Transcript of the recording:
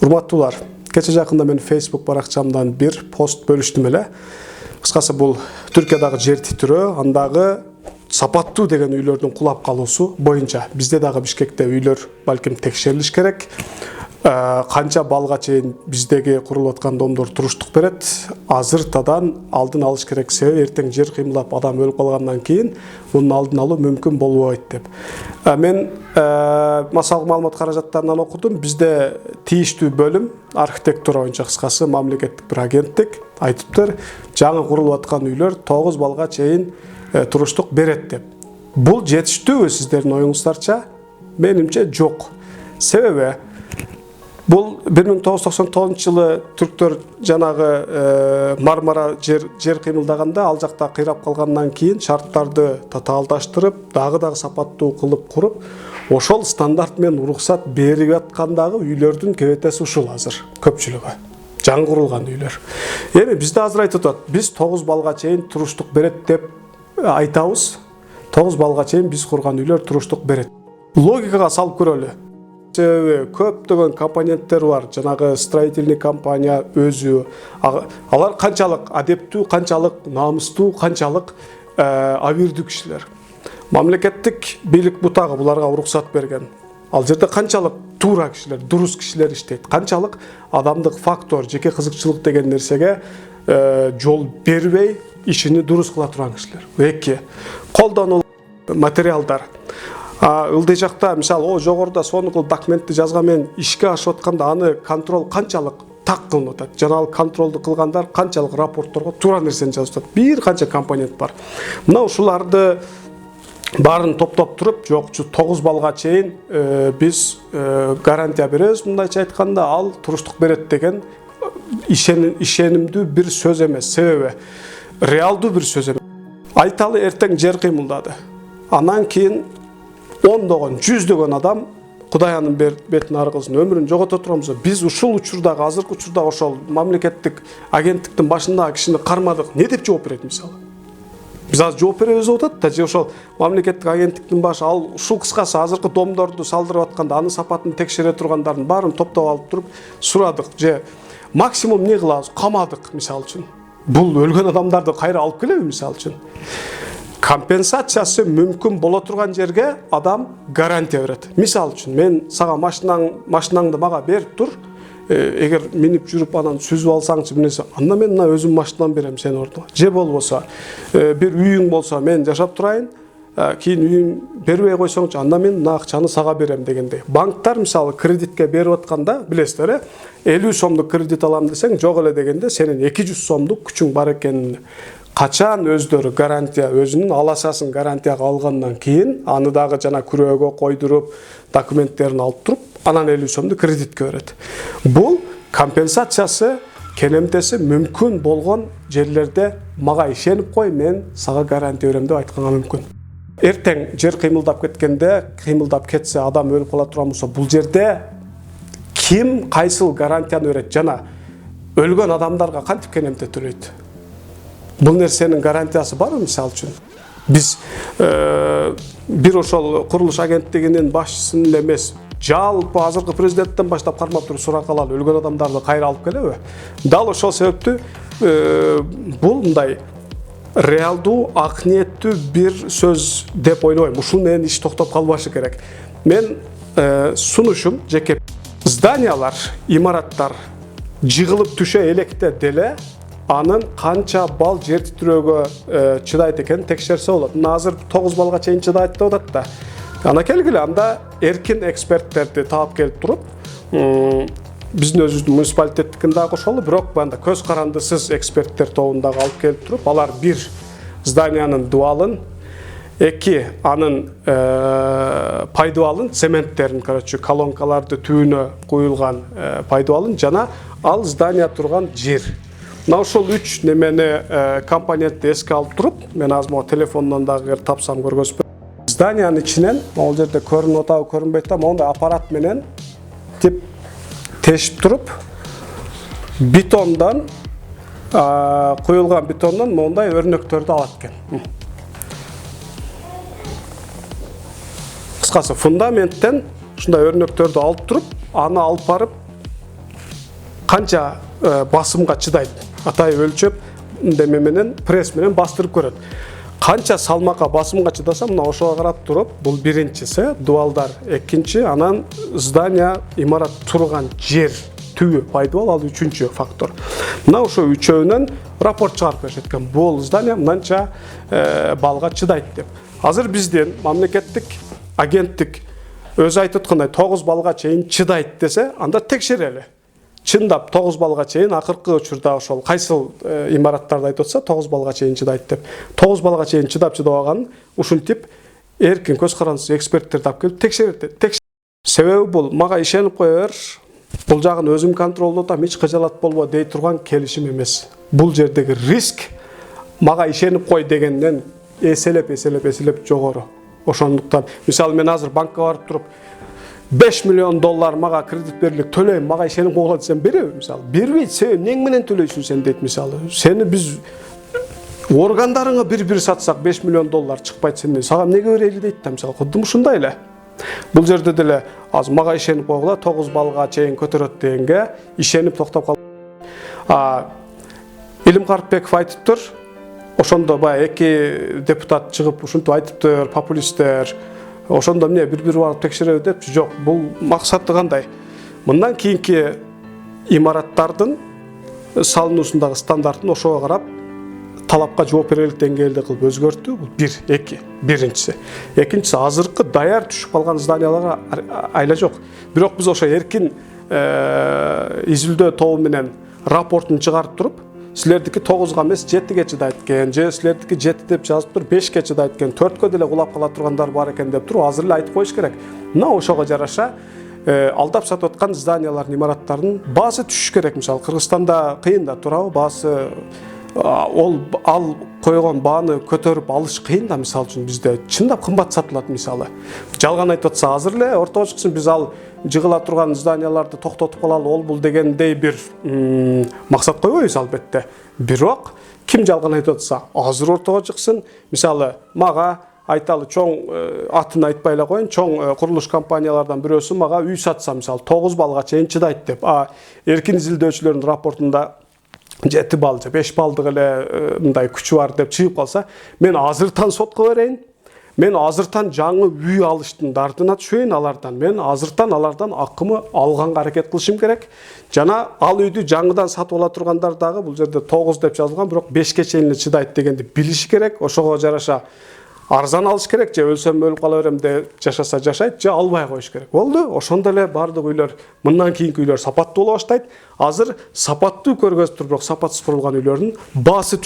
Урматтуулар, кече жакында мен Facebook баракчамдан bir пост бөлүштүм эле. Кыскасы бул Түркиядагы жер титирөө, андагы сапаттуу деген үйлөрдүн кулап калуусу боюнча бизде дагы Бишкекте үйлөр балким текшерилиш керек. Канча балга чейин биздеги курулуп аткан домдор туруштук берет. Азыртадан алдын алыш керек, себеби эртең жер кыймылдап адам өлүп калгандан кийин мунун алдын алуу мүмкүн болбойт деп. Мен массалык маалымат каражаттарынан окудум. Бизде тийиштүү бөлүм архитектура боюнча кыскасы мамлекеттик бир агенттик айтыптыр, жаңы курулуп аткан үйлөр 9 балга чейин туруштук берет деп. Бул жетиштүүбү сиздердин оюңуздарча? Менимче жок. Себеби бул 1999 жылы түрктөр жанагы Мармара жер кыймылдаганда ал жакта кыйрап калгандан кийин шарттарды татаалдаштырып, дагы сапаттуу кылып куруп, ошол стандарт менен уруксат берип аткандагы үйлөрдүн кебетеси ушул азыр көпчүлүгү. Жаңы курулган үйлөр. Эми бизде азыр айтып атат, биз 9 балга чейин туруштук берет деп айтабыз. 9 балга чейин биз курган үйлөр туруштук берет. Логикага салып көрөлү. Көптөгөн компоненттер бар. Жанагы строительный компания өзү. Алар канчалык адептүү, канчалык намыстуу, канчалык абийирдүү кишилер. Мамлекеттик бийлик бутагы буларга уруксат берген. Ал жерде канчалык туура кишилер, дурус кишилер иштейт. Канчалык адамдык фактор, жеке кызыкчылык деген нерсеге жол бербей, ишини дурус кыла турган кишилер. Эки, колдонул материалдар. Ылдый жакта, мисалы, жогоруда сонугул документти жазган менен ишке ашып атканда аны контрол канчалык так кылынып атат. Жанагы контролду кылгандар канчалык рапортторго туура нерсени жазып атат. Бир канча компонент бар. Мына ушуларды барын топтоп туруп, жок, 9 балга чейин биз гарантия беребиз. Мындайча айтканда, ал туруштук берет деген ишенимдүү бир сөз эмес. Себеби реалдуу бир сөз эмес. Айталы эртең жер кыймылдады. Анан кийин ондогон, жүздөгөн адам Кудай анын бетин аргылсын, өмүрүн жогото турганбыз. Биз ушул учурдагы, азыркы учурда ошол мамлекеттик агенттиктин башындагы кишини кармадык. Не деп жооп берет мисалы? Биз азыр жооп беребиз деп атат да, же ошол мамлекеттик агенттиктин башы ал ушул кыскасы азыркы домдорду салдырып атканда анын сапатын текшере тургандардын баарын топтоп алып туруп сурадык, же максимум эмне кылабыз? Камадык мисалы үчүн. Бул өлгөн адамдарды кайра алып келеби мисалы үчүн? Компенсациясы мүмкүн боло турган жерге адам гарантия берет. Мисалы үчүн, мен сага машинаңды мага берип тур, эгер минип жүрүп анан сүзүп алсаңчы нерсе, анда мен мына өзүм машинам берем сенин ордуңа. Же болбосо, бир үйүң болсо, мен жашап турайын, кийин үйүң бербей койсоңчу, анда мен мына акчаны сага берем дегендей. Банктар мисалы кредитке берип атканда, билесиздер, 50 сомдук кредит алам десең, жок эле дегенде сенин 200 сомдук күчүң бар экенин качан өздөрү гарантия, өзүнүн алашасын гарантияга алгандан кийин, аны дагы жана күрөөгө койдуруп, документтерин алып туруп, анан 50 сомду кредитке берет. Бул компенсациясы, кенемтеси мүмкүн болгон жерлерде мага ишенип кой, мен сага гарантия берем деп айтканга мүмкүн. Эртең жер кыймылдап кеткенде, кыймылдап кетсе, адам өлүп кала турган болсо, бул жерде ким кайсыл гарантияны берет жана өлгөн адамдарга кантип кенемте төлөйт? Бул нерсенин гарантиясы барбы мисалы үчүн? Биз бир ошол курулуш агенттигинин башчысын эле эмес, жалпы азыркы президенттен баштап кармап туруп сурак алалы, өлгөн адамдарды кайра алып келеби? Дал ошол себептүү бул мындай реалдуу, ак ниеттүү бир сөз деп ойлойм. Ушул менен иш токтоп калбашы керек. Мен сунушум жеке зданиялар, имараттар жыгылып түшө электе деле анын канча бал жер титирөөгө чыдайт экенин текшерсе болот. Мына азыр 9 балга чейин чыдайт деп атат да. Ана келгиле, анда эркин эксперттерди таап келип туруп, биздин өзүбүздүн муниципалитеттикин дагы кошолу, бирок банда көз карандысыз эксперттер тобун дагы алып келип туруп, алар бир зданиянын дубалын, эки анын пайдубалын, цементтерин, колонкаларды түбүнө куюлган пайдубалын жана ал здания турган жер. Мына ошол 3 немени компонентти эске алып туруп, мен азыр могу телефондон дагы тапсам көргөзүп берем. Зданиянын ичинен, могу жерде көрүнүп атабы, көрүнбөйт да, мондай аппарат менен тип тешип туруп, бетондан, куюлган бетондон мондай өрнөктөрдү алат экен. Кыскасы фундаменттен ушундай өрнөктөрдү алып туруп, аны алып барып канча басымга чыдайт, атайып өлчөп деме менен пресс менен бастырып көрөт. Канча салмакка басымга чыдаса, мына ошого карап туруп, бул биринчиси, дуалдар, экинчи, анан здания, имарат турган жер түбү пайдабал, ал үчүнчү фактор. Мына ошо үчөөнөн рапорт чыгарып беришет экен. Бул здания мынча балга чыдайт деп. Азыр бизден мамлекеттик агенттик өзү айтып аткандай 9 балга чейин чыдайт десе, анда текшерели. Чындап 9 балга чейин акыркы учурда ошол кайсыл имараттарды айтып атса 9 балга чейин чыдайт деп. 9 балга чейин чыдап чыдабаганын ушинтип эркин көз карандысыз эксперттерди алып келип текшерет. Себеби бул мага ишенип кое бер, бул жагын өзүм контролдоп атам, эч кыжалат болбо дей турган келишим эмес. Бул жердеги риск мага ишенип кой дегенден эселеп жогору. Ошондуктан мисалы мен азыр банкка барып туруп $5 миллион мага кредит берилип төлөйм, мага ишенип койгула десем береби мисалы? Бербейт. Сен нең менен төлөйсүң сен дейт мисалы. Сени биз органдарыңа бир сатсак $5 миллион чыкпайт сенден. Сага эмнеге берели дейт да мисалы. Кудум ушундай эле. Бул жерде деле азыр мага ишенип койгула 9 балга чейин көтөрөт дегенге ишенип токтоп кал. Илим Карпбеков айтыптыр. Ошондо баягы эки депутат чыгып ушинтип айтыптыр, популисттер. Ошондо эмне бир барып текшереби депчи. Жок, бул максаты кандай? Мындан кийинки имараттардын салынуусундагы стандартын ошого карап талапка жооп берелик деңгээлде кылып өзгөртүү. Бул 1, 2, биринчиси. Экинчиси азыркы даяр түшүп калган зданияларга айла жок. Бирок биз ошо эркин изилдөө тобу менен рапортун чыгарып туруп, силердики 9га эмес 7ге чыдайт экен, же силердики 7 деп жазып тур 5ге чыдайт экен, 4кө деле кулап кала тургандар бар экен деп туруп азыр эле айтып коюш керек. Мына ошого жараша алдап сатып аткан зданиялардын, имараттардын баасы түшүш керек. Мисалы Кыргызстанда кыйын да турабы, баасы ал койгон бааны көтөрүп алыш кыйын да. Мисалы үчүн бизде чындап кымбат сатылат мисалы. Жалган айтып атса азыр эле ортого чыксын, биз ал жыгыла турган зданияларды токтотуп калалы, ол бул дегендей бир максат койбойбуз албетте. Бирок ким жалган айтып атса азыр ортого чыксын. Мисалы мага айталы чоң атын айтпай эле коеюн, чоң курулуш компаниялардан бирөөсү мага үй сатса, мисалы 9 балга чейин чыдайт деп. Эркин изилдөөчүлөрдүн рапортунда 7 бал же 5 балдык эле мындай күчү бар деп чыгып калса, мен азыртан сотко берейин. Мен азыртан жаңы үй алыштын дартына түшөйүн алардан. Мен азыртан алардан акымы алганга аракет кылышым керек. Жана ал үйдү жаңыдан сатып ала тургандар дагы бул жерде 9 деп жазылган, бирок 5ке чейин эле чыдайт дегенди билиши керек. Ошого жараша арзан алыш керек, же өлсөм өлүп кала берем де жашаса жашайт, же албай коюш керек. Болду. Ошондо эле бардык үйлөр, мындан кийинки үйлөр сапаттуу боло баштайт. Азыр сапаттуу көргөзүп туруп, бирок сапатсыз курулган үйлөрдүн баасы